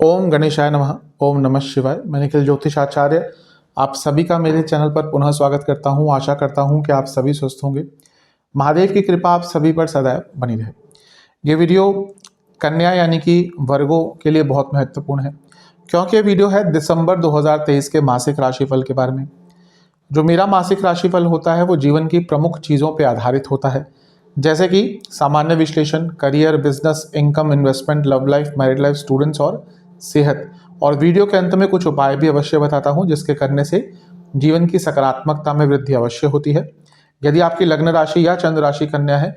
ओम गणेशाय नमः। ओम नमः शिवाय। मैं निखिल ज्योतिष आचार्य आप सभी का मेरे चैनल पर पुनः स्वागत करता हूं। आशा करता हूं कि आप सभी स्वस्थ होंगे। महादेव की कृपा आप सभी पर सदैव बनी रहे। ये वीडियो कन्या यानी कि वर्गों के लिए बहुत महत्वपूर्ण है, क्योंकि ये वीडियो है दिसंबर 2023 के मासिक राशिफल के बारे में। जो मेरा मासिक राशिफल होता है वो जीवन की प्रमुख चीज़ों पर आधारित होता है, जैसे कि सामान्य विश्लेषण, career, business, income, investment, love life, married life, students और सेहत। और वीडियो के अंत में कुछ उपाय भी अवश्य बताता हूं, जिसके करने से जीवन की सकारात्मकता में वृद्धि अवश्य होती है। यदि आपकी लग्न राशि या चंद्र राशि कन्या है,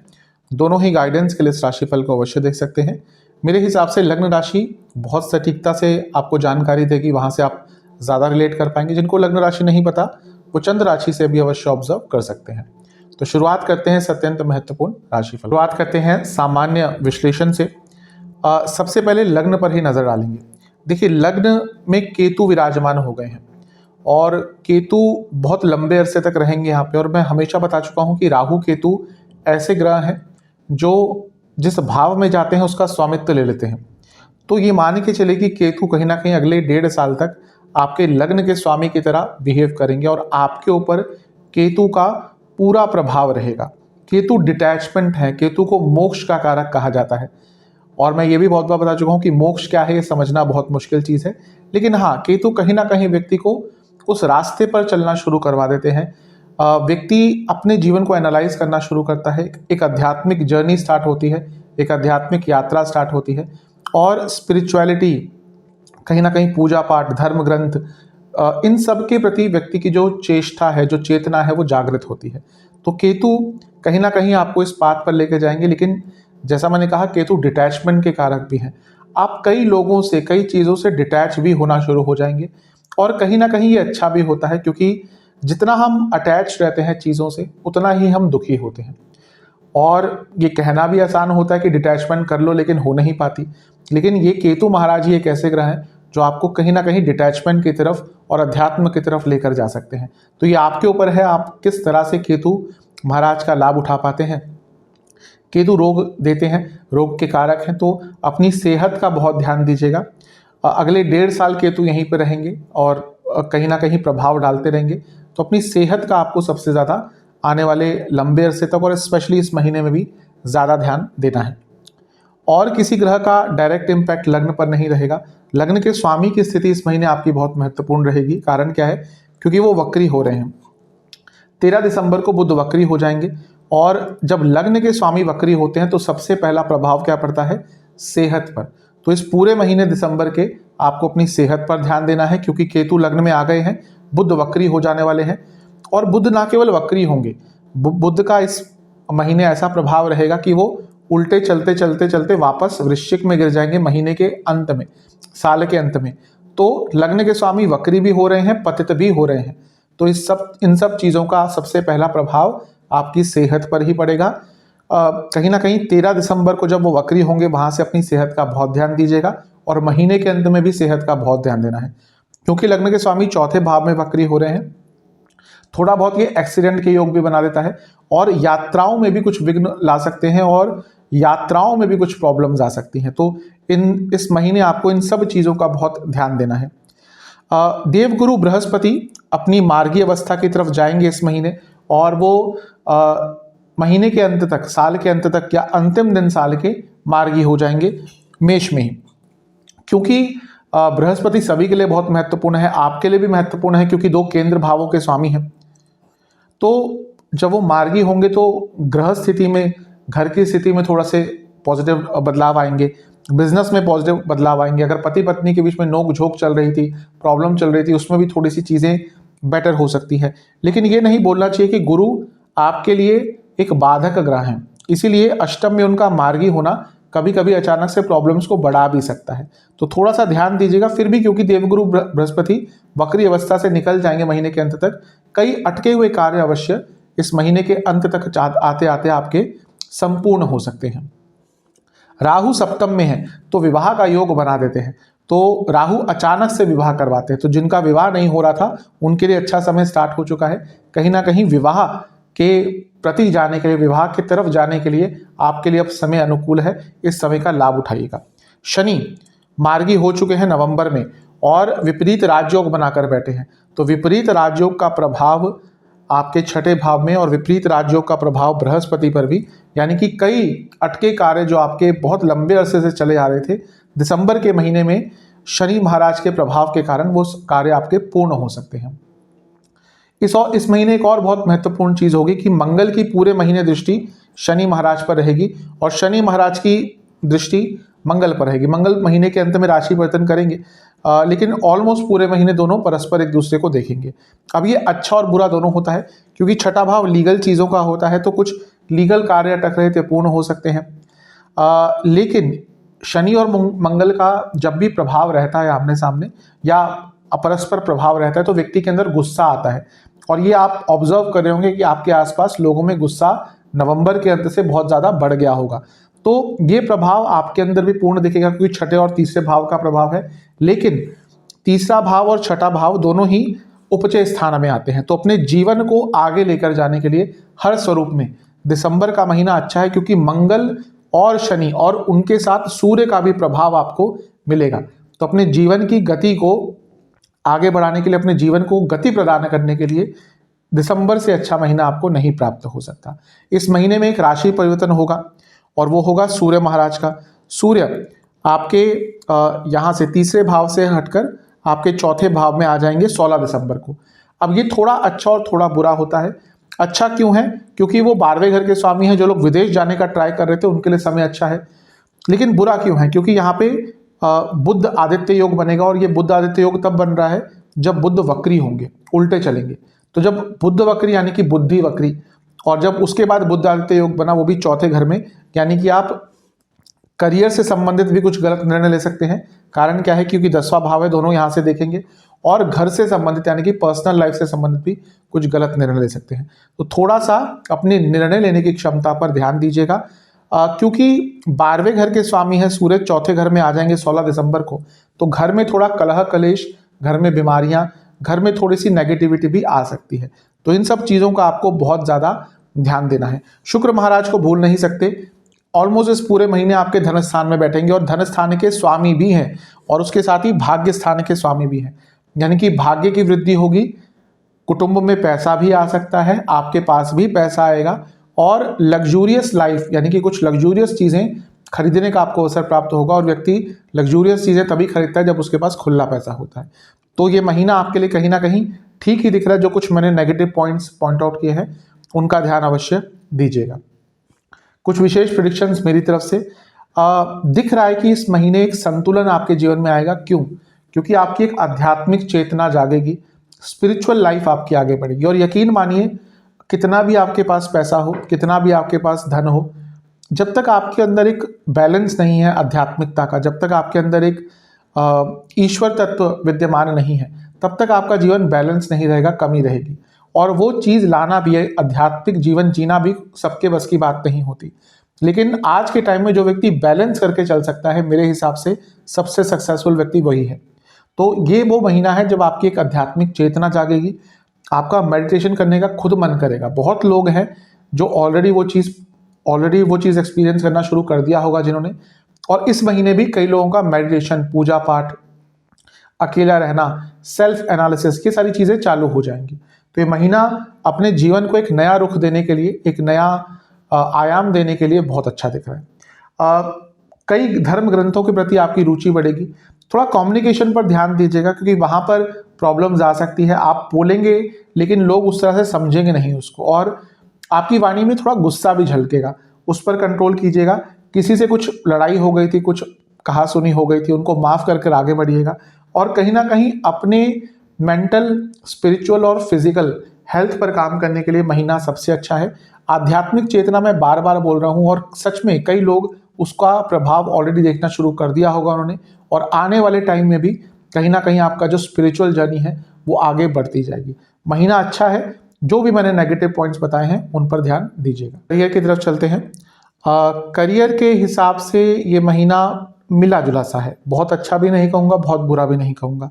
दोनों ही गाइडेंस के लिए इस राशिफल को अवश्य देख सकते हैं। मेरे हिसाब से लग्न राशि बहुत सटीकता से आपको जानकारी देगी, वहां से आप ज़्यादा रिलेट कर पाएंगे। जिनको लग्न राशि नहीं पता वो चंद्र राशि से भी अवश्य ऑब्जर्व कर सकते हैं। तो शुरुआत करते हैं अत्यंत महत्वपूर्ण राशिफल। शुरुआत करते हैं सामान्य विश्लेषण से। सबसे पहले लग्न पर ही नजर डालेंगे। देखिए, लग्न में केतु विराजमान हो गए हैं और केतु बहुत लंबे अरसे तक रहेंगे यहाँ पे। और मैं हमेशा बता चुका हूँ कि राहु केतु ऐसे ग्रह हैं जो जिस भाव में जाते हैं उसका स्वामित्व ले लेते हैं। तो ये मान के चले कि केतु कहीं ना कहीं अगले 1.5 साल तक आपके लग्न के स्वामी की तरह बिहेव करेंगे और आपके ऊपर केतु का पूरा प्रभाव रहेगा। केतु डिटैचमेंट है, केतु को मोक्ष का कारक कहा जाता है। और मैं ये भी बहुत बार बता चुका हूँ कि मोक्ष क्या है ये समझना बहुत मुश्किल चीज़ है, लेकिन हाँ, केतु कहीं ना कहीं व्यक्ति को उस रास्ते पर चलना शुरू करवा देते हैं। व्यक्ति अपने जीवन को एनालाइज करना शुरू करता है, एक आध्यात्मिक जर्नी स्टार्ट होती है, एक आध्यात्मिक यात्रा स्टार्ट होती है। और स्पिरिचुअलिटी, कहीं ना कहीं पूजा पाठ, धर्म ग्रंथ, इन सब के प्रति व्यक्ति की जो चेष्टा है, जो चेतना है, वो जागृत होती है। तो केतु कहीं ना कहीं आपको इस पाथ पर लेके जाएंगे। लेकिन जैसा मैंने कहा, केतु डिटैचमेंट के कारक भी हैं। आप कई लोगों से, कई चीज़ों से डिटैच भी होना शुरू हो जाएंगे। और कहीं ना कहीं ये अच्छा भी होता है, क्योंकि जितना हम अटैच रहते हैं चीज़ों से उतना ही हम दुखी होते हैं। और ये कहना भी आसान होता है कि डिटैचमेंट कर लो, लेकिन हो नहीं पाती। लेकिन ये केतु महाराज ही एक ऐसे ग्रह हैं जो आपको कहीं ना कहीं डिटैचमेंट की तरफ और अध्यात्म की तरफ लेकर जा सकते हैं। तो ये आपके ऊपर है, आप किस तरह से केतु महाराज का लाभ उठा पाते हैं। केतु रोग देते हैं, रोग के कारक हैं, तो अपनी सेहत का बहुत ध्यान दीजिएगा। अगले 1.5 साल केतु यहीं पर रहेंगे और कहीं ना कहीं प्रभाव डालते रहेंगे। तो अपनी सेहत का आपको सबसे ज़्यादा आने वाले लंबे अरसे तक और स्पेशली इस महीने में भी ज़्यादा ध्यान देना है। और किसी ग्रह का डायरेक्ट इम्पैक्ट लग्न पर नहीं रहेगा। लग्न के स्वामी की स्थिति इस महीने आपकी बहुत महत्वपूर्ण रहेगी। कारण क्या है? क्योंकि वो वक्री हो रहे हैं। 13 दिसंबर को बुध वक्री हो जाएंगे। और जब लग्न के स्वामी वक्री होते हैं तो सबसे पहला प्रभाव क्या पड़ता है? सेहत पर। तो इस पूरे महीने दिसंबर के आपको अपनी सेहत पर ध्यान देना है, क्योंकि केतु लग्न में आ गए हैं, बुध वक्री हो जाने वाले हैं। और बुध ना केवल वक्री होंगे, बुध का इस महीने ऐसा प्रभाव रहेगा कि वो उल्टे चलते चलते चलते वापस वृश्चिक में गिर जाएंगे महीने के अंत में, साल के अंत में। तो लग्न के स्वामी वक्री भी हो रहे हैं, पतित भी हो रहे हैं। तो इन सब चीज़ों का सबसे पहला प्रभाव आपकी सेहत पर ही पड़ेगा। कहीं ना कहीं 13 दिसंबर को जब वो वक्री होंगे, वहां से अपनी सेहत का बहुत ध्यान दीजिएगा। और महीने के अंत में भी सेहत का बहुत ध्यान देना है, क्योंकि लग्न के स्वामी चौथे भाव में वक्री हो रहे हैं। थोड़ा बहुत ये एक्सीडेंट के योग भी बना देता है और यात्राओं में भी कुछ विघ्न ला सकते हैं और यात्राओं में भी कुछ प्रॉब्लम्स आ सकती हैं। तो इस महीने आपको इन सब चीज़ों का बहुत ध्यान देना है। देवगुरु बृहस्पति अपनी मार्गी अवस्था की तरफ जाएंगे इस महीने, और वो महीने के अंत तक, साल के अंत तक या अंतिम दिन साल के मार्गी हो जाएंगे मेष में ही। क्योंकि बृहस्पति सभी के लिए बहुत महत्वपूर्ण है, आपके लिए भी महत्वपूर्ण है, क्योंकि 2 केंद्र भावों के स्वामी हैं। तो जब वो मार्गी होंगे तो ग्रह स्थिति में, घर की स्थिति में थोड़ा से पॉजिटिव बदलाव आएंगे, बिजनेस में पॉजिटिव बदलाव आएंगे। अगर पति पत्नी के बीच में नोक झोंक चल रही थी, प्रॉब्लम चल रही थी, उसमें भी थोड़ी सी चीज़ें बेटर हो सकती है। लेकिन ये नहीं बोलना चाहिए कि गुरु आपके लिए एक बाधक ग्रह है, इसीलिए अष्टम में उनका मार्गी होना कभी कभी अचानक से प्रॉब्लम्स को बढ़ा भी सकता है। तो थोड़ा सा ध्यान दीजिएगा। फिर भी क्योंकि देवगुरु बृहस्पति वक्री अवस्था से निकल जाएंगे महीने के अंत तक, कई अटके हुए कार्य अवश्य इस महीने के अंत तक आते आते आपके संपूर्ण हो सकते हैं। राहु सप्तम में है तो विवाह का योग बना देते हैं। तो राहु अचानक से विवाह करवाते हैं। तो जिनका विवाह नहीं हो रहा था उनके लिए अच्छा समय स्टार्ट हो चुका है। कहीं ना कहीं विवाह के प्रति जाने के लिए, विवाह की तरफ जाने के लिए आपके लिए अब समय अनुकूल है। इस समय का लाभ उठाइएगा। शनि मार्गी हो चुके हैं नवंबर में और विपरीत राजयोग बनाकर बैठे हैं। तो विपरीत राजयोग का प्रभाव आपके छठे भाव में और विपरीत राजयोग का प्रभाव बृहस्पति पर भी, यानी कि कई अटके कार्य जो आपके बहुत लंबे अरसे से चले आ रहे थे, दिसंबर के महीने में शनि महाराज के प्रभाव के कारण वो कार्य आपके पूर्ण हो सकते हैं। इस महीने एक और बहुत महत्वपूर्ण चीज होगी कि मंगल की पूरे महीने दृष्टि शनि महाराज पर रहेगी और शनि महाराज की दृष्टि मंगल पर रहेगी। मंगल महीने के अंत में राशि परिवर्तन करेंगे, लेकिन ऑलमोस्ट पूरे महीने दोनों परस्पर एक दूसरे को देखेंगे। अब ये अच्छा और बुरा दोनों होता है, क्योंकि छठा भाव लीगल चीज़ों का होता है, तो कुछ लीगल कार्य अटक रहे थे पूर्ण हो सकते हैं। लेकिन शनि और मंगल का जब भी प्रभाव रहता है आमने सामने या अपरस्पर प्रभाव रहता है, तो व्यक्ति के अंदर गुस्सा आता है। और ये आप ऑब्जर्व कर रहे होंगे कि आपके आसपास लोगों में गुस्सा नवंबर के अंत से बहुत ज़्यादा बढ़ गया होगा। तो ये प्रभाव आपके अंदर भी पूर्ण दिखेगा, क्योंकि छठे और तीसरे भाव का प्रभाव है। लेकिन तीसरा भाव और छठा भाव दोनों ही उपचय स्थान में आते हैं। तो अपने जीवन को आगे लेकर जाने के लिए हर स्वरूप में दिसंबर का महीना अच्छा है, क्योंकि मंगल और शनि और उनके साथ सूर्य का भी प्रभाव आपको मिलेगा। तो अपने जीवन की गति को आगे बढ़ाने के लिए, अपने जीवन को गति प्रदान करने के लिए दिसंबर से अच्छा महीना आपको नहीं प्राप्त हो सकता। इस महीने में एक राशि परिवर्तन होगा और वो होगा सूर्य महाराज का। सूर्य आपके यहाँ से तीसरे भाव से हटकर आपके चौथे भाव में आ जाएंगे 16 दिसंबर को। अब ये थोड़ा अच्छा और थोड़ा बुरा होता है। अच्छा क्यों है? क्योंकि वो 12वें घर के स्वामी हैं। जो लोग विदेश जाने का ट्राई कर रहे थे उनके लिए समय अच्छा है। लेकिन बुरा क्यों है? क्योंकि यहाँ पे बुध आदित्य योग बनेगा, और ये बुध आदित्य योग तब बन रहा है जब बुध वक्री होंगे, उल्टे चलेंगे। तो जब बुध वक्री यानी कि बुद्धि वक्री, और जब उसके बाद बुध आदित्य योग बना वो भी चौथे घर में, यानी कि आप करियर से संबंधित भी कुछ गलत निर्णय ले सकते हैं। कारण क्या है? क्योंकि 10वां भाव है, दोनों यहाँ से देखेंगे, और घर से संबंधित यानी कि पर्सनल लाइफ से संबंधित भी कुछ गलत निर्णय ले सकते हैं। तो थोड़ा सा अपने निर्णय लेने की क्षमता पर ध्यान दीजिएगा, क्योंकि 12वें घर के स्वामी है सूर्य, चौथे घर में आ जाएंगे 16 दिसंबर को। तो घर में थोड़ा कलह कलेश, घर में बीमारियां, घर में थोड़ी सी नेगेटिविटी भी आ सकती है। तो इन सब चीज़ों का आपको बहुत ज़्यादा ध्यान देना है। शुक्र महाराज को भूल नहीं सकते। ऑलमोस्ट इस पूरे महीने आपके धन स्थान में बैठेंगे, और धन स्थान के स्वामी भी हैं, और उसके साथ ही भाग्य स्थान के स्वामी भी हैं। यानी कि भाग्य की वृद्धि होगी, कुटुंब में पैसा भी आ सकता है, आपके पास भी पैसा आएगा, और लग्जूरियस लाइफ यानी कि कुछ लग्जूरियस चीज़ें खरीदने का आपको अवसर प्राप्त होगा। और व्यक्ति लग्जूरियस चीज़ें तभी खरीदता है जब उसके पास खुला पैसा होता है। तो ये महीना आपके लिए कहीं ना कहीं ठीक ही दिख रहा है। जो कुछ मैंने नेगेटिव पॉइंट्स पॉइंट आउट किए हैं उनका ध्यान अवश्य दीजिएगा। कुछ विशेष प्रेडिक्शंस मेरी तरफ से दिख रहा है कि इस महीने एक संतुलन आपके जीवन में आएगा। क्यों? क्योंकि आपकी एक आध्यात्मिक चेतना जागेगी, स्पिरिचुअल लाइफ आपकी आगे बढ़ेगी। और यकीन मानिए, कितना भी आपके पास पैसा हो, कितना भी आपके पास धन हो, जब तक आपके अंदर एक बैलेंस नहीं है आध्यात्मिकता का, जब तक आपके अंदर एक ईश्वर तत्व विद्यमान नहीं है, तब तक आपका जीवन बैलेंस नहीं रहेगा, कमी रहेगी। और वो चीज़ लाना भी है, आध्यात्मिक जीवन जीना भी सबके बस की बात नहीं होती। लेकिन आज के टाइम में जो व्यक्ति बैलेंस करके चल सकता है, मेरे हिसाब से सबसे सक्सेसफुल व्यक्ति वही है। तो ये वो महीना है जब आपकी एक आध्यात्मिक चेतना जागेगी, आपका मेडिटेशन करने का खुद मन करेगा। बहुत लोग हैं जो ऑलरेडी वो चीज़ एक्सपीरियंस करना शुरू कर दिया होगा जिन्होंने। और इस महीने भी कई लोगों का मेडिटेशन, पूजा पाठ, अकेला रहना, सेल्फ एनालिसिस, ये सारी चीज़ें चालू हो जाएंगी। तो ये महीना अपने जीवन को एक नया रुख देने के लिए, एक नया आयाम देने के लिए बहुत अच्छा दिख रहा है। कई धर्म ग्रंथों के प्रति आपकी रुचि बढ़ेगी। थोड़ा कम्युनिकेशन पर ध्यान दीजिएगा, क्योंकि वहाँ पर प्रॉब्लम्स आ सकती है। आप बोलेंगे लेकिन लोग उस तरह से समझेंगे नहीं उसको, और आपकी वाणी में थोड़ा गुस्सा भी झलकेगा, उस पर कंट्रोल कीजिएगा। किसी से कुछ लड़ाई हो गई थी, कुछ कहा सुनी हो गई थी, उनको माफ़ कर आगे बढ़िएगा। और कहीं ना कहीं अपने मेंटल, स्पिरिचुअल और फिजिकल हेल्थ पर काम करने के लिए महीना सबसे अच्छा है। आध्यात्मिक चेतना मैं बार बार बोल रहा हूँ, और सच में कई लोग उसका प्रभाव ऑलरेडी देखना शुरू कर दिया होगा उन्होंने, और आने वाले टाइम में भी कहीं ना कहीं आपका जो स्पिरिचुअल जर्नी है वो आगे बढ़ती जाएगी। महीना अच्छा है। जो भी मैंने नेगेटिव पॉइंट्स बताए हैं उन पर ध्यान दीजिएगा। करियर की तरफ चलते हैं। करियर के हिसाब से ये महीना मिला जुला सा है। बहुत अच्छा भी नहीं कहूँगा, बहुत बुरा भी नहीं कहूँगा।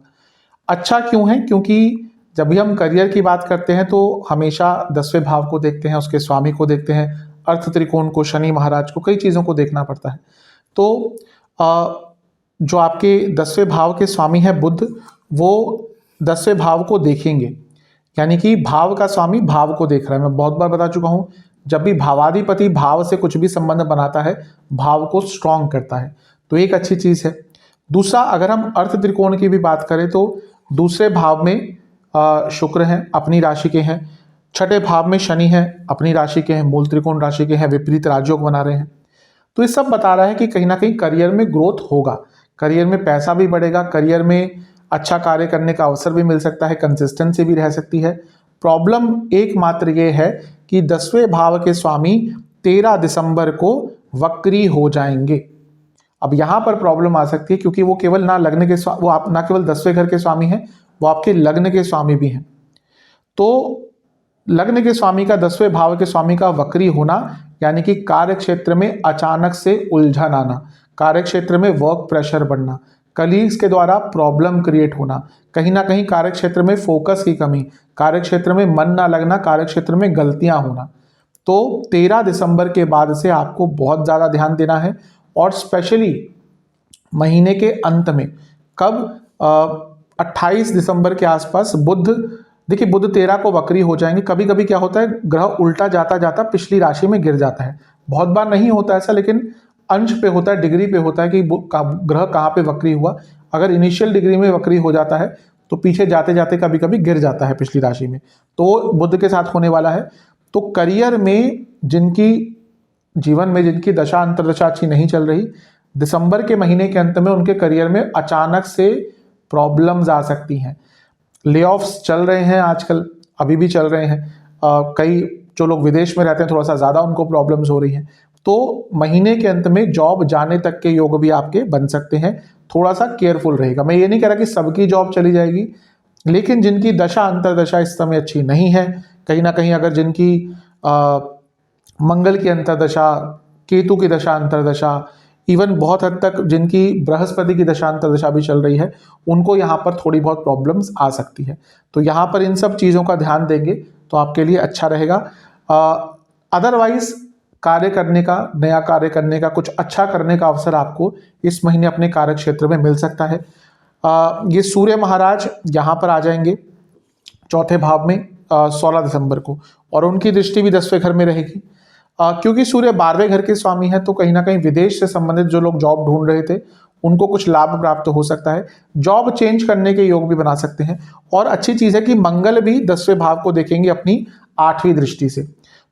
अच्छा क्यों है? क्योंकि जब भी हम करियर की बात करते हैं तो हमेशा 10वें भाव को देखते हैं, उसके स्वामी को देखते हैं, अर्थ त्रिकोण को, शनि महाराज को, कई चीज़ों को देखना पड़ता है। तो जो आपके 10वें भाव के स्वामी है बुध, वो 10वें भाव को देखेंगे, यानी कि भाव का स्वामी भाव को देख रहा है। मैं बहुत बार बता चुका हूं, जब भी भावाधिपति भाव से कुछ भी संबंध बनाता है, भाव को स्ट्रांग करता है, तो एक अच्छी चीज है। दूसरा, अगर हम अर्थ त्रिकोण की भी बात करें तो दूसरे भाव में शुक्र हैं, अपनी राशि के हैं। छठे भाव में शनि है, अपनी राशि के हैं, मूल त्रिकोण राशि के हैं, विपरीत राजयोग बना रहे हैं। तो ये सब बता रहा है कि कहीं ना कहीं करियर में ग्रोथ होगा, करियर में पैसा भी बढ़ेगा, करियर में अच्छा कार्य करने का अवसर भी मिल सकता है, कंसिस्टेंसी भी रह सकती है। प्रॉब्लम एकमात्र ये है कि 10वें भाव के स्वामी 13 दिसंबर को वक्री हो जाएंगे। अब यहां पर प्रॉब्लम आ सकती है, क्योंकि वो केवल ना लग्न के वो आप ना केवल 10वें घर के स्वामी हैं, वो आपके लग्न के स्वामी भी हैं। तो लग्न के स्वामी का 10वें भाव के स्वामी का वक्री होना, यानी कि कार्य क्षेत्र में अचानक से उलझन आना, कार्य क्षेत्र में वर्क प्रेशर बढ़ना, कलीग्स के द्वारा प्रॉब्लम क्रिएट होना, कहीं ना कहीं कार्य क्षेत्र में फोकस की कमी, कार्य क्षेत्र में मन ना लगना, कार्य क्षेत्र में गलतियां होना। तो 13 दिसंबर के बाद से आपको बहुत ज़्यादा ध्यान देना है, और स्पेशली महीने के अंत में, कब 28 दिसंबर के आसपास बुध, देखिए बुध 13 को वक्री हो जाएंगे। कभी कभी क्या होता है, ग्रह उल्टा जाता जाता पिछली राशि में गिर जाता है, बहुत बार नहीं होता ऐसा, लेकिन अंश पे होता है, डिग्री पे होता है कि ग्रह कहाँ पे वक्री हुआ। अगर इनिशियल डिग्री में वक्री हो जाता है तो पीछे जाते जाते कभी कभी गिर जाता है पिछली राशि में, तो बुध के साथ होने वाला है। तो करियर में जीवन में जिनकी दशा अंतर्दशा अच्छी नहीं चल रही, दिसंबर के महीने के अंत में उनके करियर में अचानक से प्रॉब्लम्स आ सकती हैं। लेऑफ्स चल रहे हैं आजकल, अभी भी चल रहे हैं। कई जो लोग विदेश में रहते हैं थोड़ा सा ज़्यादा उनको प्रॉब्लम्स हो रही हैं। तो महीने के अंत में जॉब जाने तक के योग भी आपके बन सकते हैं, थोड़ा सा केयरफुल रहेगा। मैं ये नहीं कह रहा कि सबकी जॉब चली जाएगी, लेकिन जिनकी दशा अंतर्दशा इस समय अच्छी नहीं है, कहीं ना कहीं अगर जिनकी मंगल की अंतर्दशा, केतु की दशा अंतर्दशा, इवन बहुत हद तक जिनकी बृहस्पति की दशा अंतर्दशा भी चल रही है, उनको यहाँ पर थोड़ी बहुत प्रॉब्लम्स आ सकती है। तो यहाँ पर इन सब चीज़ों का ध्यान देंगे तो आपके लिए अच्छा रहेगा। अदरवाइज कार्य करने का, नया कार्य करने का, कुछ अच्छा करने का अवसर आपको इस महीने अपने कार्य क्षेत्र में मिल सकता है। ये सूर्य महाराज यहाँ पर आ जाएंगे चौथे भाव में 16 दिसंबर को, और उनकी दृष्टि भी 10वें घर में रहेगी। क्योंकि सूर्य 12वें घर के स्वामी है, तो कहीं ना कहीं विदेश से संबंधित जो लोग जॉब ढूंढ रहे थे उनको कुछ लाभ प्राप्त हो सकता है, जॉब चेंज करने के योग भी बना सकते हैं। और अच्छी चीज़ है कि मंगल भी 10वें भाव को देखेंगे अपनी 8वीं दृष्टि से।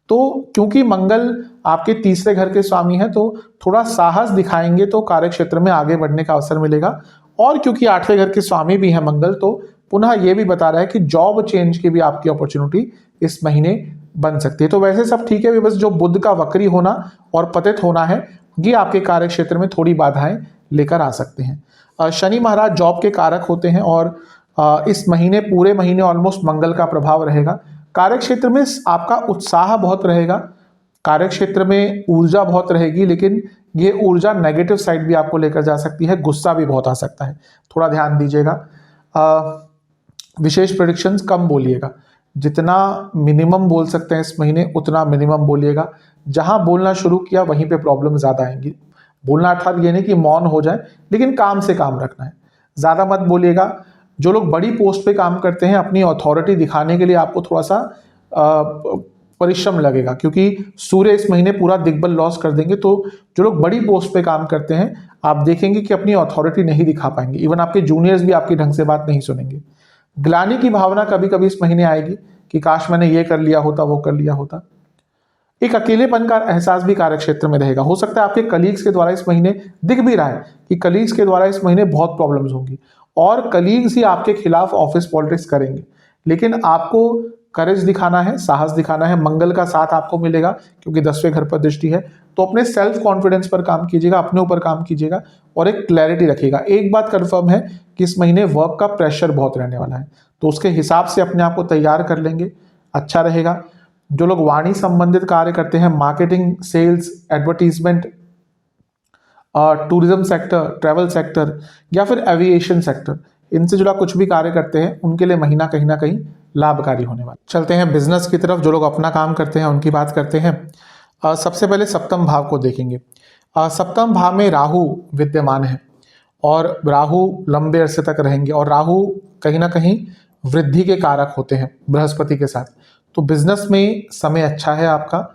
तो क्योंकि मंगल आपके तीसरे घर के स्वामी है, तो थोड़ा साहस दिखाएंगे तो कार्य क्षेत्र में आगे बढ़ने का अवसर मिलेगा। और क्योंकि 8वें घर के स्वामी भी है मंगल, तो पुनः ये भी बता रहा है कि जॉब चेंज की भी आपकी अपॉर्चुनिटी इस महीने बन सकती है। तो वैसे सब ठीक है, बस जो बुध का वक्री होना और पतित होना है, ये आपके कार्य क्षेत्र में थोड़ी बाधाएं लेकर आ सकते हैं। शनि महाराज जॉब के कारक होते हैं, और इस महीने पूरे महीने ऑलमोस्ट मंगल का प्रभाव रहेगा। कार्य क्षेत्र में आपका उत्साह बहुत रहेगा, कार्य क्षेत्र में ऊर्जा बहुत रहेगी, लेकिन ये ऊर्जा नेगेटिव साइड भी आपको लेकर जा सकती है, गुस्सा भी बहुत आ सकता है, थोड़ा ध्यान दीजिएगा। विशेष प्रेडिक्शंस कम बोलिएगा, जितना मिनिमम बोल सकते हैं इस महीने उतना मिनिमम बोलिएगा। जहां बोलना शुरू किया वहीं पे प्रॉब्लम ज़्यादा आएंगी। बोलना अर्थात ये नहीं कि मौन हो जाए, लेकिन काम से काम रखना है, ज़्यादा मत बोलिएगा। जो लोग बड़ी पोस्ट पे काम करते हैं, अपनी अथॉरिटी दिखाने के लिए आपको थोड़ा सा परिश्रम लगेगा, क्योंकि सूर्य इस महीने पूरा दिग्बल लॉस कर देंगे। तो जो लोग बड़ी पोस्ट पे काम करते हैं, आप देखेंगे कि अपनी अथॉरिटी नहीं दिखा पाएंगे, इवन आपके जूनियर्स भी आपकी ढंग से बात नहीं सुनेंगे। ग्लानि की भावना कभी कभी इस महीने आएगी कि काश मैंने ये कर लिया होता, वो कर लिया होता। एक अकेलेपन का एहसास भी कार्य क्षेत्र में रहेगा। हो सकता है आपके कलीग्स के द्वारा इस महीने दिख भी रहा है कि कलीग्स के द्वारा इस महीने बहुत प्रॉब्लम्स होंगी, और कलीग्स ही आपके खिलाफ ऑफिस पॉलिटिक्स करेंगे, लेकिन आपको करेज दिखाना है, साहस दिखाना है। मंगल का साथ आपको मिलेगा क्योंकि 10वें घर पर दृष्टि है, तो अपने सेल्फ कॉन्फिडेंस पर काम कीजिएगा, अपने ऊपर काम कीजिएगा, और एक क्लैरिटी रखिएगा। एक बात कंफर्म है कि इस महीने वर्क का प्रेशर बहुत रहने वाला है, तो उसके हिसाब से अपने आप को तैयार कर लेंगे, अच्छा रहेगा। जो लोग वाणी संबंधित कार्य करते हैं, marketing, sales, advertisement, tourism sector, travel sector, या फिर एविएशन सेक्टर, इनसे जुड़ा कुछ भी कार्य करते हैं, उनके लिए महीना कहीं ना कहीं लाभकारी होने वाला। चलते हैं बिजनेस की तरफ। जो लोग अपना काम करते हैं उनकी बात करते हैं। सबसे पहले सप्तम भाव को देखेंगे। सप्तम भाव में राहु विद्यमान है, और राहु लंबे अरसे तक रहेंगे, और राहु कहीं ना कहीं वृद्धि के कारक होते हैं बृहस्पति के साथ। तो बिजनेस में समय अच्छा है आपका,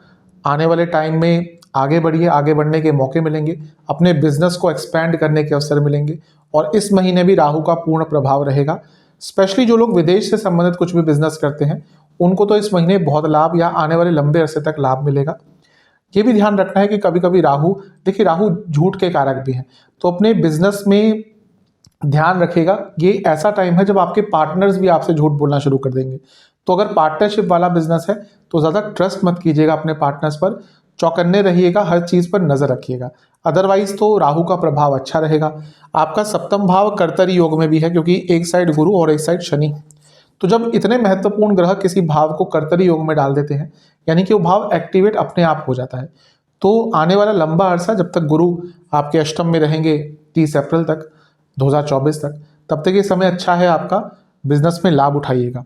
आने वाले टाइम में आगे बढ़िए, आगे बढ़ने के मौके मिलेंगे, अपने बिजनेस को एक्सपैंड करने के अवसर मिलेंगे। और इस महीने भी राहु का पूर्ण प्रभाव रहेगा। स्पेशली जो लोग विदेश से संबंधित कुछ भी बिजनेस करते हैं उनको तो इस महीने बहुत लाभ या आने वाले लंबे अरसे तक लाभ मिलेगा। ये भी ध्यान रखना है कि कभी कभी राहु, देखिए राहु झूठ के कारक भी हैं, तो अपने बिजनेस में ध्यान रखिएगा। ये ऐसा टाइम है जब आपके पार्टनर्स भी आपसे झूठ बोलना शुरू कर देंगे। तो अगर पार्टनरशिप वाला बिजनेस है तो ज़्यादा ट्रस्ट मत कीजिएगा अपने पार्टनर्स पर, चौकन्ने रहिएगा, हर चीज़ पर नज़र रखिएगा। अदरवाइज तो राहु का प्रभाव अच्छा रहेगा। आपका सप्तम भाव कर्तरी योग में भी है, क्योंकि एक साइड गुरु और एक साइड शनि। तो जब इतने महत्वपूर्ण ग्रह किसी भाव को कर्तरी योग में डाल देते हैं, यानी कि वो भाव एक्टिवेट अपने आप हो जाता है। तो आने वाला लंबा अरसा जब तक गुरु आपके अष्टम में रहेंगे 30 अप्रैल तक 2024 तक, तब तक ये समय अच्छा है आपका, बिजनेस में लाभ उठाइएगा।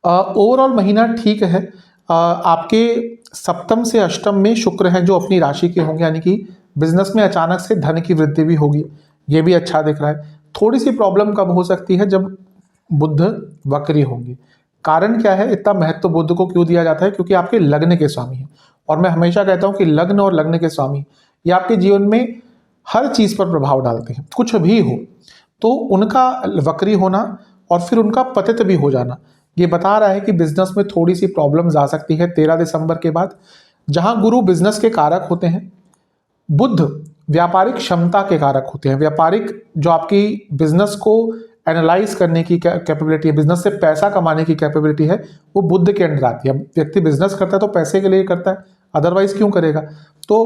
ओवरऑल महीना ठीक है। आपके सप्तम से अष्टम में शुक्र हैं जो अपनी राशि के होंगे, यानी कि बिजनेस में अचानक से धन की वृद्धि भी होगी, ये भी अच्छा दिख रहा है। थोड़ी सी प्रॉब्लम कब हो सकती है, जब बुध वक्री होंगे। कारण क्या है, इतना महत्व बुध को क्यों दिया जाता है, क्योंकि आपके लग्न के स्वामी हैं। और मैं हमेशा कहता हूं कि लग्न और लग्न के स्वामी ये आपके जीवन में हर चीज पर प्रभाव डालते हैं, कुछ भी हो तो उनका वक्री होना और फिर उनका पतित भी हो जाना, ये बता रहा है कि बिजनेस में थोड़ी सी प्रॉब्लम्स आ सकती है 13 दिसंबर के बाद। जहां गुरु बिजनेस के कारक होते हैं, बुध व्यापारिक क्षमता के कारक होते हैं। व्यापारिक जो आपकी बिजनेस को एनालाइज करने की कैपेबिलिटी है, बिजनेस से पैसा कमाने की कैपेबिलिटी है, वो बुध के अंडर आती है। व्यक्ति बिजनेस करता है तो पैसे के लिए करता है, अदरवाइज क्यों करेगा। तो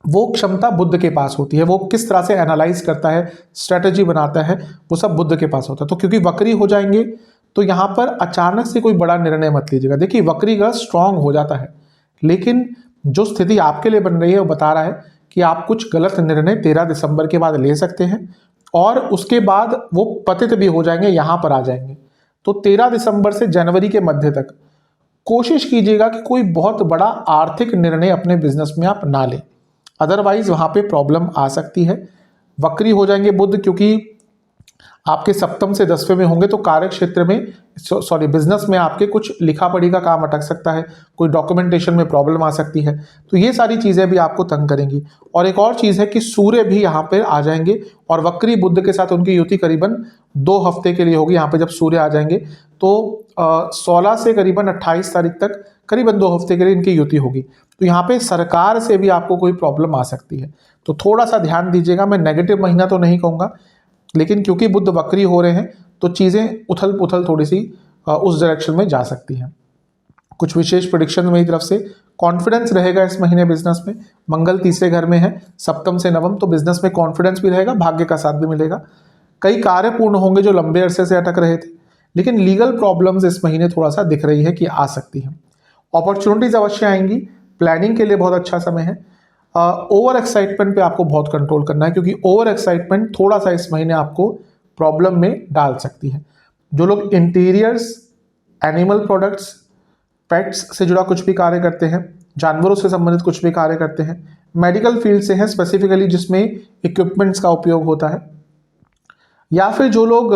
वो क्षमता बुध के पास होती है। वो किस तरह से एनालाइज करता है, स्ट्रेटेजी बनाता है, वो सब बुध के पास होता है। तो क्योंकि वक्री हो जाएंगे तो यहाँ पर अचानक से कोई बड़ा निर्णय मत लीजिएगा। देखिए वक्री ग्रह स्ट्रांग हो जाता है, लेकिन जो स्थिति आपके लिए बन रही है वो बता रहा है कि आप कुछ गलत निर्णय 13 दिसंबर के बाद ले सकते हैं, और उसके बाद वो पतित भी हो जाएंगे, यहाँ पर आ जाएंगे। तो 13 दिसंबर से जनवरी के मध्य तक कोशिश कीजिएगा कि कोई बहुत बड़ा आर्थिक निर्णय अपने बिजनेस में आप ना लें, अदरवाइज वहाँ पे प्रॉब्लम आ सकती है। वक्री हो जाएंगे बुध, क्योंकि आपके सप्तम से 10वें में होंगे, तो कार्य क्षेत्र में बिजनेस में आपके कुछ लिखा पढ़ी का काम अटक सकता है, कोई डॉक्यूमेंटेशन में प्रॉब्लम आ सकती है। तो ये सारी चीज़ें भी आपको तंग करेंगी। और एक और चीज़ है कि सूर्य भी यहाँ पर आ जाएंगे, और वक्री बुध के साथ उनकी युति करीबन 2 हफ्ते के लिए होगी। यहाँ पे जब सूर्य आ जाएंगे तो 16 से करीबन 28 तारीख तक करीबन 2 हफ्ते के लिए इनकी युति होगी। तो यहाँ पे सरकार से भी आपको कोई प्रॉब्लम आ सकती है, तो थोड़ा सा ध्यान दीजिएगा। मैं नेगेटिव महीना तो नहीं कहूँगा, लेकिन क्योंकि बुध वक्री हो रहे हैं तो चीज़ें उथल पुथल थोड़ी सी उस डायरेक्शन में जा सकती हैं। कुछ विशेष प्रेडिक्शन मेरी तरफ से, कॉन्फिडेंस रहेगा इस महीने बिजनेस में। मंगल तीसरे घर में है, सप्तम से नवम, तो बिजनेस में कॉन्फिडेंस भी रहेगा, भाग्य का साथ भी मिलेगा। कई कार्य पूर्ण होंगे जो लंबे अरसे से अटक रहे थे, लेकिन लीगल प्रॉब्लम्स इस महीने थोड़ा सा दिख रही है कि आ सकती हैं। अपॉर्चुनिटीज अवश्य आएंगी, प्लानिंग के लिए बहुत अच्छा समय है। ओवर एक्साइटमेंट पे आपको बहुत कंट्रोल करना है, क्योंकि ओवर एक्साइटमेंट थोड़ा सा इस महीने आपको प्रॉब्लम में डाल सकती है। जो लोग इंटीरियर्स, एनिमल प्रोडक्ट्स, पेट्स से जुड़ा कुछ भी कार्य करते हैं, जानवरों से संबंधित कुछ भी कार्य करते हैं, मेडिकल फील्ड से हैं स्पेसिफिकली जिसमें इक्विपमेंट्स का उपयोग होता है, या फिर जो लोग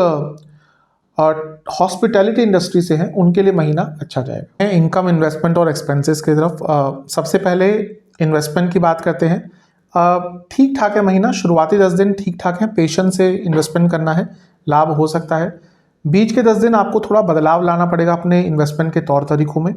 हॉस्पिटैलिटी इंडस्ट्री से हैं, उनके लिए महीना अच्छा जाएगा। इनकम, इन्वेस्टमेंट और एक्सपेंसेस की तरफ सबसे पहले इन्वेस्टमेंट की बात करते हैं। ठीक ठाक है महीना, शुरुआती 10 दिन ठीक ठाक है, पेशेंस से इन्वेस्टमेंट करना है, लाभ हो सकता है। बीच के 10 दिन आपको थोड़ा बदलाव लाना पड़ेगा अपने इन्वेस्टमेंट के तौर तरीकों में।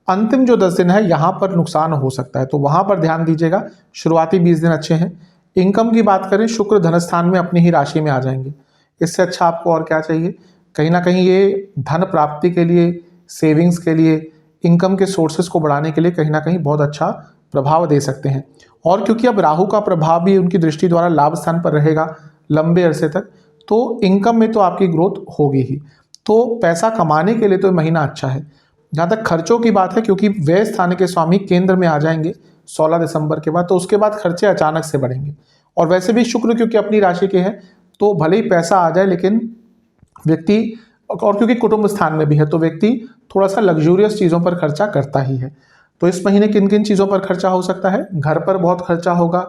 अंतिम जो 10 दिन है यहाँ पर नुकसान हो सकता है, तो वहाँ पर ध्यान दीजिएगा। शुरुआती 20 दिन अच्छे हैं। इनकम की बात करें, शुक्र धन स्थान में अपनी ही राशि में आ जाएंगे, इससे अच्छा आपको और क्या चाहिए। कहीं ना कहीं ये धन प्राप्ति के लिए, सेविंग्स के लिए, इनकम के सोर्सेज को बढ़ाने के लिए कहीं ना कहीं बहुत अच्छा प्रभाव दे सकते हैं। और क्योंकि अब राहु का प्रभाव भी उनकी दृष्टि द्वारा लाभ स्थान पर रहेगा लंबे अरसे तक, तो इनकम में तो आपकी ग्रोथ होगी ही। तो पैसा कमाने के लिए तो महीना अच्छा है। जहाँ तक खर्चों की बात है, क्योंकि व्यय स्थान के स्वामी केंद्र में आ जाएंगे 16 दिसंबर के बाद, तो उसके बाद खर्चे अचानक से बढ़ेंगे। और वैसे भी शुक्र क्योंकि अपनी राशि के हैं, तो भले ही पैसा आ जाए, लेकिन व्यक्ति, और क्योंकि कुटुंब स्थान में भी है, तो व्यक्ति थोड़ा सा लग्जूरियस चीज़ों पर खर्चा करता ही है। तो इस महीने किन किन चीज़ों पर खर्चा हो सकता है, घर पर बहुत खर्चा होगा,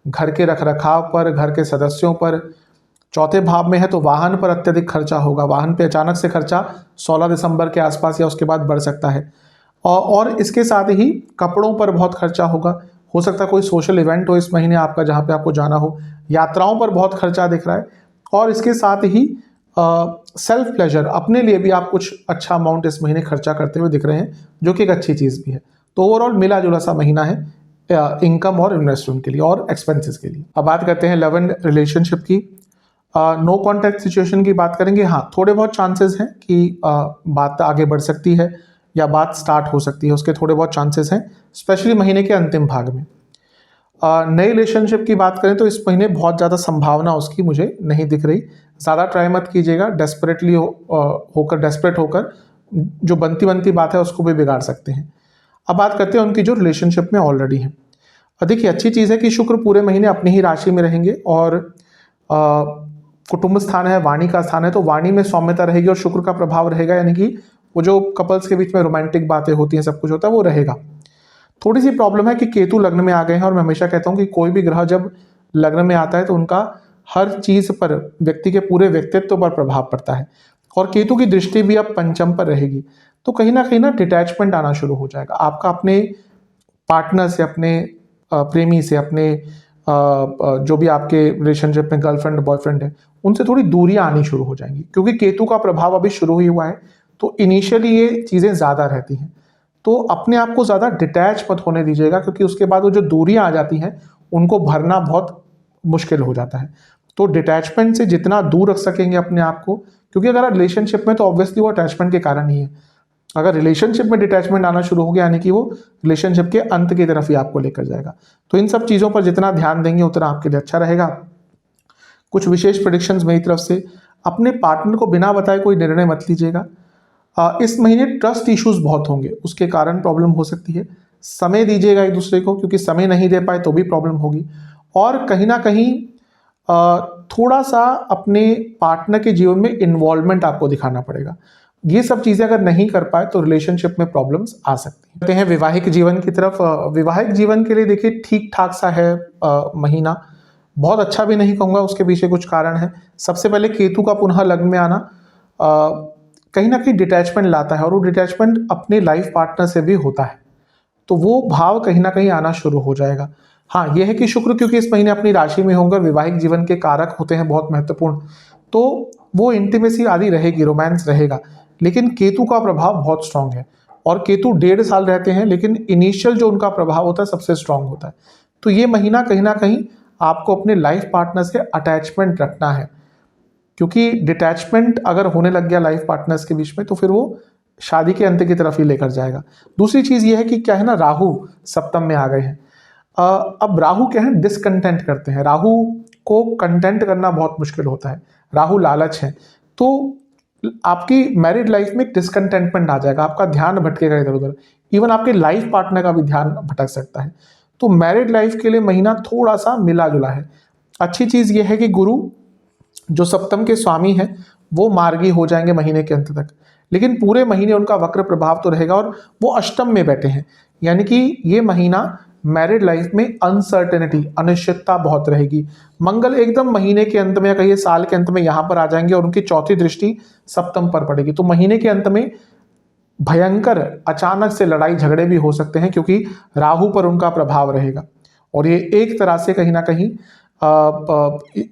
घर के रखरखाव पर, घर के सदस्यों पर। चौथे भाव में है तो वाहन पर अत्यधिक खर्चा होगा। वाहन पे अचानक से खर्चा 16 दिसंबर के आसपास या उसके बाद बढ़ सकता है। और इसके साथ ही कपड़ों पर बहुत खर्चा होगा। हो सकता है कोई सोशल इवेंट हो इस महीने आपका जहाँ पे आपको जाना हो। यात्राओं पर बहुत खर्चा दिख रहा है। और इसके साथ ही सेल्फ प्लेजर, अपने लिए भी आप कुछ अच्छा अमाउंट इस महीने खर्चा करते हुए दिख रहे हैं, जो कि एक अच्छी चीज़ भी है। तो ओवरऑल मिला जुला सा महीना है इनकम और इन्वेस्टमेंट के लिए और एक्सपेंसेस के लिए। अब बात करते हैं लव एंड रिलेशनशिप की। नो कॉन्टैक्ट सिचुएशन की बात करेंगे। हाँ, थोड़े बहुत चांसेस हैं कि बात आगे बढ़ सकती है या बात स्टार्ट हो सकती है, उसके थोड़े बहुत चांसेस हैं, स्पेशली महीने के अंतिम भाग में। नई रिलेशनशिप की बात करें तो इस महीने बहुत ज़्यादा संभावना उसकी मुझे नहीं दिख रही। ज़्यादा ट्राई मत कीजिएगा, डेस्परेट होकर जो बनती बात है उसको भी बिगाड़ सकते हैं। अब बात करते हैं उनकी जो रिलेशनशिप में ऑलरेडी है। देखिए, अच्छी चीज़ है कि शुक्र पूरे महीने अपनी ही राशि में रहेंगे और कुटुंब स्थान है, वाणी का स्थान है, तो वाणी में सौम्यता रहेगी और शुक्र का प्रभाव रहेगा, यानी कि वो जो कपल्स के बीच में रोमांटिक बातें होती हैं, सब कुछ होता है, वो रहेगा। थोड़ी सी प्रॉब्लम है कि केतु लग्न में आ गए हैं और मैं हमेशा कहता हूं कि कोई भी ग्रह जब लग्न में आता है तो उनका हर चीज पर, व्यक्ति के पूरे व्यक्तित्व पर प्रभाव पड़ता है। और केतु की दृष्टि भी अब पंचम पर रहेगी, तो कहीं ना डिटैचमेंट आना शुरू हो जाएगा आपका अपने पार्टनर से, अपने प्रेमी से, अपने जो भी आपके रिलेशनशिप में गर्लफ्रेंड बॉयफ्रेंड है, उनसे थोड़ी दूरियां आनी शुरू हो जाएंगी, क्योंकि केतु का प्रभाव अभी शुरू ही हुआ है। तो इनिशियली ये चीज़ें ज़्यादा रहती हैं, तो अपने आप को ज़्यादा डिटैच मत होने दीजिएगा, क्योंकि उसके बाद वो जो दूरियां आ जाती हैं उनको भरना बहुत मुश्किल हो जाता है। तो डिटैचमेंट से जितना दूर रख सकेंगे अपने आप को, क्योंकि अगर आप रिलेशनशिप में तो ऑब्वियसली वो अटैचमेंट के कारण ही है। अगर रिलेशनशिप में डिटैचमेंट आना शुरू हो गया, यानी कि वो रिलेशनशिप के अंत की तरफ ही आपको लेकर जाएगा। तो इन सब चीज़ों पर जितना ध्यान देंगे उतना आपके लिए अच्छा रहेगा। कुछ विशेष प्रेडिक्शंस मेरी तरफ से, अपने पार्टनर को बिना बताए कोई निर्णय मत लीजिएगा। इस महीने ट्रस्ट इश्यूज बहुत होंगे, उसके कारण प्रॉब्लम हो सकती है। समय दीजिएगा एक दूसरे को, क्योंकि समय नहीं दे पाए तो भी प्रॉब्लम होगी। और कहीं ना कहीं थोड़ा सा अपने पार्टनर के जीवन में इन्वॉल्वमेंट आपको दिखाना पड़ेगा। ये सब चीज़ें अगर नहीं कर पाए तो रिलेशनशिप में प्रॉब्लम्स आ सकती हैं। वैवाहिक जीवन की तरफ। वैवाहिक जीवन के लिए देखिए ठीक ठाक सा है महीना, बहुत अच्छा भी नहीं कहूँगा, उसके पीछे कुछ कारण है। सबसे पहले केतु का पुनः लग्न में आना कहीं ना कहीं डिटैचमेंट लाता है, और वो डिटैचमेंट अपने लाइफ पार्टनर से भी होता है, तो वो भाव कहीं ना कहीं आना शुरू हो जाएगा। हाँ, यह है कि शुक्र क्योंकि इस महीने अपनी राशि में होंगे, वैवाहिक जीवन के कारक होते हैं बहुत महत्वपूर्ण, तो वो इंटीमेसी आदि रहेगी, रोमांस रहेगा। लेकिन केतु का प्रभाव बहुत स्ट्रांग है, और केतु 1.5 साल रहते हैं, लेकिन इनिशियल जो उनका प्रभाव होता है सबसे स्ट्रांग होता है। तो ये महीना कहीं ना कहीं आपको अपने लाइफ पार्टनर से अटैचमेंट रखना है, क्योंकि डिटैचमेंट अगर होने लग गया लाइफ पार्टनर्स के बीच में तो फिर वो शादी के अंत की तरफ ही लेकर जाएगा। दूसरी चीज़ ये है कि क्या है ना, राहु सप्तम में आ गए हैं। अब राहु क्या है, डिसकंटेंट करते हैं। राहु को कंटेंट करना बहुत मुश्किल होता है, राहु लालच है, तो आपकी मैरिड लाइफ में डिसकंटेंटमेंट आ जाएगा, आपका ध्यान भटकेगा इधर उधर, इवन आपके लाइफ पार्टनर का भी ध्यान भटक सकता है। तो मैरिड लाइफ के लिए महीना थोड़ा सा मिला जुला है। अच्छी चीज़ यह है कि गुरु जो सप्तम के स्वामी हैं वो मार्गी हो जाएंगे महीने के अंत तक, लेकिन पूरे महीने उनका वक्र प्रभाव तो रहेगा, और वो अष्टम में बैठे हैं, यानी कि ये महीना मैरिड लाइफ में अनसर्टेनिटी, अनिश्चितता बहुत रहेगी। मंगल एकदम महीने के अंत में या कहिए साल के अंत में यहाँ पर आ जाएंगे, और उनकी चौथी दृष्टि सप्तम पर पड़ेगी, तो महीने के अंत में भयंकर अचानक से लड़ाई झगड़े भी हो सकते हैं, क्योंकि राहु पर उनका प्रभाव रहेगा, और ये एक तरह से कहीं ना कहीं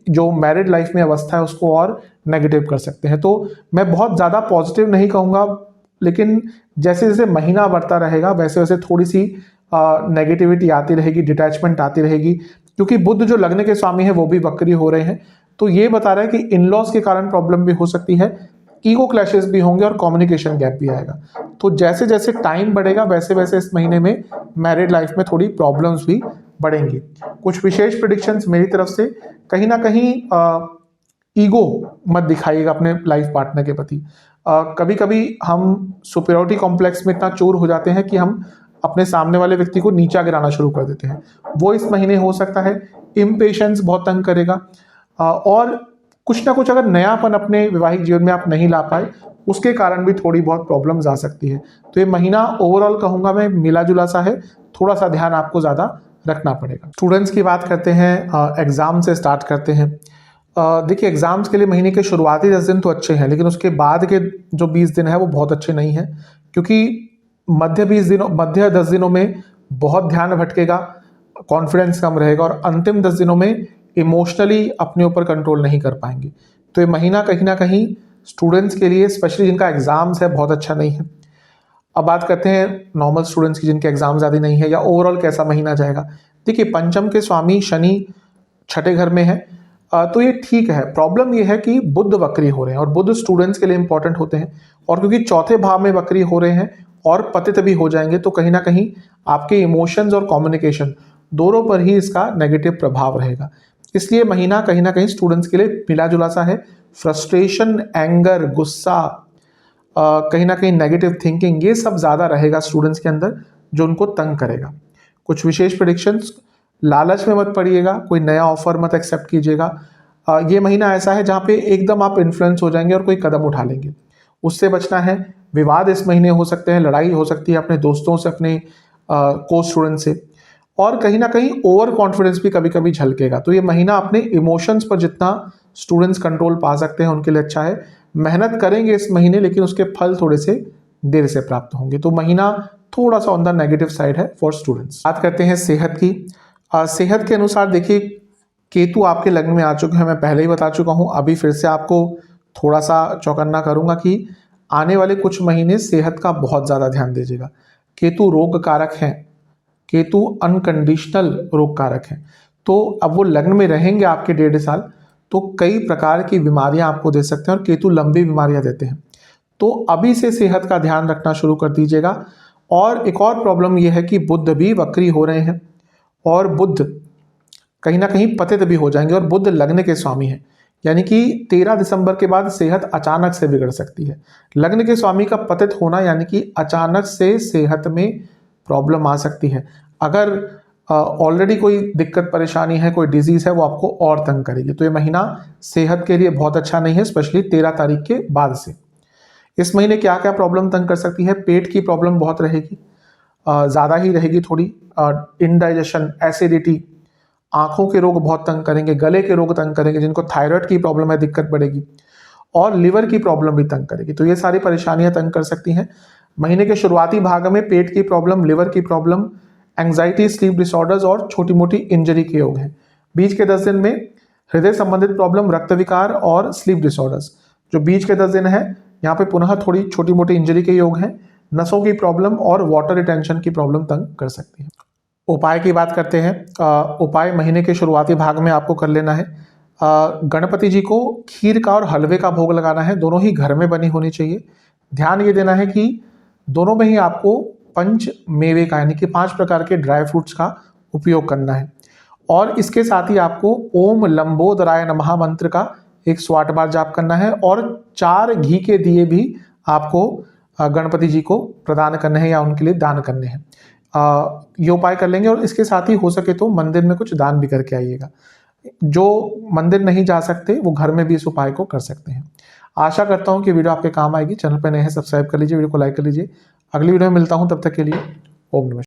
जो मैरिड लाइफ में अवस्था है उसको और नेगेटिव कर सकते हैं। तो मैं बहुत ज़्यादा पॉजिटिव नहीं कहूँगा, लेकिन जैसे जैसे महीना बढ़ता रहेगा वैसे वैसे थोड़ी सी नेगेटिविटी आती रहेगी, डिटैचमेंट आती रहेगी, क्योंकि बुध जो लग्न के स्वामी है वो भी वक्री हो रहे हैं। तो ये बता रहा है कि इन लॉज के कारण प्रॉब्लम भी हो सकती है, ईगो क्लैशेस भी होंगे और कम्युनिकेशन गैप भी आएगा। तो जैसे जैसे टाइम बढ़ेगा वैसे वैसे इस महीने में मैरिड लाइफ में थोड़ी प्रॉब्लम्स भी बढ़ेंगी। कुछ विशेष प्रेडिक्शंस मेरी तरफ से, कहीं ना कहीं ईगो मत दिखाइएगा अपने लाइफ पार्टनर के प्रति। कभी कभी हम सुपीरियरिटी कॉम्प्लेक्स में इतना चोर हो जाते हैं कि हम अपने सामने वाले व्यक्ति को नीचा गिराना शुरू कर देते हैं, वो इस महीने हो सकता है। इम्पेशेंस बहुत तंग करेगा, और कुछ ना कुछ अगर नयापन अपने वैवाहिक जीवन में आप नहीं ला पाए उसके कारण भी थोड़ी बहुत प्रॉब्लम्स आ सकती है। तो ये महीना ओवरऑल कहूँगा मैं मिला जुला सा है, थोड़ा सा ध्यान आपको ज़्यादा रखना पड़ेगा। स्टूडेंट्स की बात करते हैं, एग्ज़ाम से स्टार्ट करते हैं। देखिए, एग्ज़ाम्स के लिए महीने के शुरुआती 10 दिन तो अच्छे हैं, लेकिन उसके बाद के जो 20 दिन हैं वो बहुत अच्छे नहीं हैं, क्योंकि मध्य 10 दिनों में बहुत ध्यान भटकेगा, कॉन्फिडेंस कम रहेगा और अंतिम 10 दिनों में इमोशनली अपने ऊपर कंट्रोल नहीं कर पाएंगे। तो ये महीना कहीं ना कहीं स्टूडेंट्स के लिए, स्पेशली जिनका एग्ज़ाम्स है, बहुत अच्छा नहीं है। अब बात करते हैं नॉर्मल स्टूडेंट्स की जिनके एग्जाम ज़्यादा नहीं है, या ओवरऑल कैसा महीना जाएगा। देखिए, पंचम के स्वामी शनि छठे घर में है, तो ये ठीक है। प्रॉब्लम ये है कि बुध वक्री हो रहे हैं, और बुध स्टूडेंट्स के लिए इंपॉर्टेंट होते हैं, और क्योंकि चौथे भाव में वक्री हो रहे हैं और पतित भी हो जाएंगे, तो कहीं ना कहीं आपके इमोशंस और कम्युनिकेशन दोनों पर ही इसका नेगेटिव प्रभाव रहेगा। इसलिए महीना कहीं ना कहीं स्टूडेंट्स के लिए मिला जुला सा है। फ्रस्ट्रेशन, एंगर, गुस्सा, कहीं ना कहीं नेगेटिव थिंकिंग, ये सब ज़्यादा रहेगा स्टूडेंट्स के अंदर, जो उनको तंग करेगा। कुछ विशेष प्रेडिक्शंस, लालच में मत पड़िएगा, कोई नया ऑफर मत एक्सेप्ट कीजिएगा। ये महीना ऐसा है जहाँ पे एकदम आप इन्फ्लुएंस हो जाएंगे और कोई कदम उठा लेंगे, उससे बचना है। विवाद इस महीने हो सकते हैं, लड़ाई हो सकती है अपने दोस्तों से, अपने को स्टूडेंट से, और कहीं ना कहीं ओवर कॉन्फिडेंस भी कभी कभी झलकेगा। तो ये महीना अपने इमोशंस पर जितना स्टूडेंट्स कंट्रोल पा सकते हैं उनके लिए अच्छा है। मेहनत करेंगे इस महीने, लेकिन उसके फल थोड़े से देर से प्राप्त होंगे। तो महीना थोड़ा सा ऑन द नेगेटिव साइड है फॉर स्टूडेंट्स। बात करते हैं सेहत की। सेहत के अनुसार देखिए, केतु आपके लग्न में आ चुके हैं, मैं पहले ही बता चुका हूँ, अभी फिर से आपको थोड़ा सा चौकन्ना करूंगा कि आने वाले कुछ महीने सेहत का बहुत ज़्यादा ध्यान दीजिएगा। केतु रोग कारक हैं, केतु अनकंडीशनल रोग कारक हैं, तो अब वो लग्न में रहेंगे आपके 1.5 साल, तो कई प्रकार की बीमारियां आपको दे सकते हैं, और केतु लंबी बीमारियां देते हैं। तो अभी से सेहत का ध्यान रखना शुरू कर दीजिएगा। और एक और प्रॉब्लम यह है कि बुध भी वक्री हो रहे हैं, और बुध कहीं ना कहीं पतित भी हो जाएंगे, और बुध लग्न के स्वामी हैं, यानी कि 13 दिसंबर के बाद सेहत अचानक से बिगड़ सकती है। लग्न के स्वामी का पतित होना यानी कि अचानक से सेहत में प्रॉब्लम आ सकती है। अगर ऑलरेडी कोई दिक्कत परेशानी है, कोई डिजीज है, वो आपको और तंग करेगी। तो ये महीना सेहत के लिए बहुत अच्छा नहीं है, स्पेशली 13 तारीख के बाद से। इस महीने क्या क्या प्रॉब्लम तंग कर सकती है? पेट की प्रॉब्लम बहुत रहेगी, ज़्यादा ही रहेगी थोड़ी। इनडाइजेशन, एसिडिटी, आंखों के रोग बहुत तंग करेंगे, गले के रोग तंग करेंगे, जिनको थायराइड की प्रॉब्लम है दिक्कत बढ़ेगी, और लिवर की प्रॉब्लम भी तंग करेगी। तो ये सारी परेशानियां तंग कर सकती हैं। महीने के शुरुआती भाग में पेट की प्रॉब्लम, लिवर की प्रॉब्लम, एंग्जाइटी, स्लीप डिसऑर्डर्स और छोटी मोटी इंजरी के योग हैं। बीच के 10 दिन में हृदय संबंधित प्रॉब्लम, रक्त विकार और स्लीप डिसऑर्डर्स। जो बीच के 10 दिन है, यहाँ पे पुनः थोड़ी छोटी मोटी इंजरी के योग हैं। नसों की प्रॉब्लम और वाटर रिटेंशन की प्रॉब्लम तंग कर सकती है। उपाय की बात करते हैं। उपाय महीने के शुरुआती भाग में आपको कर लेना है। गणपति जी को खीर का और हलवे का भोग लगाना है, दोनों ही घर में बनी होनी चाहिए। ध्यान ये देना है कि दोनों में ही आपको पंच मेवे का, यानी कि 5 प्रकार के ड्राई फ्रूट्स का उपयोग करना है। और इसके साथ ही आपको ओम लंबोदराय नमः मंत्र का 108 बार जाप करना है, और 4 घी के दिए भी आपको गणपति जी को प्रदान करने हैं या उनके लिए दान करने हैं। ये उपाय कर लेंगे, और इसके साथ ही हो सके तो मंदिर में कुछ दान भी करके आइएगा। जो मंदिर नहीं जा सकते वो घर में भी इस उपाय को कर सकते हैं। आशा करता हूँ कि वीडियो आपके काम आएगी। चैनल पर नए हैं, सब्सक्राइब कर लीजिए, वीडियो को लाइक कर लीजिए। अगली वीडियो में मिलता हूँ, तब तक के लिए ओम नमः।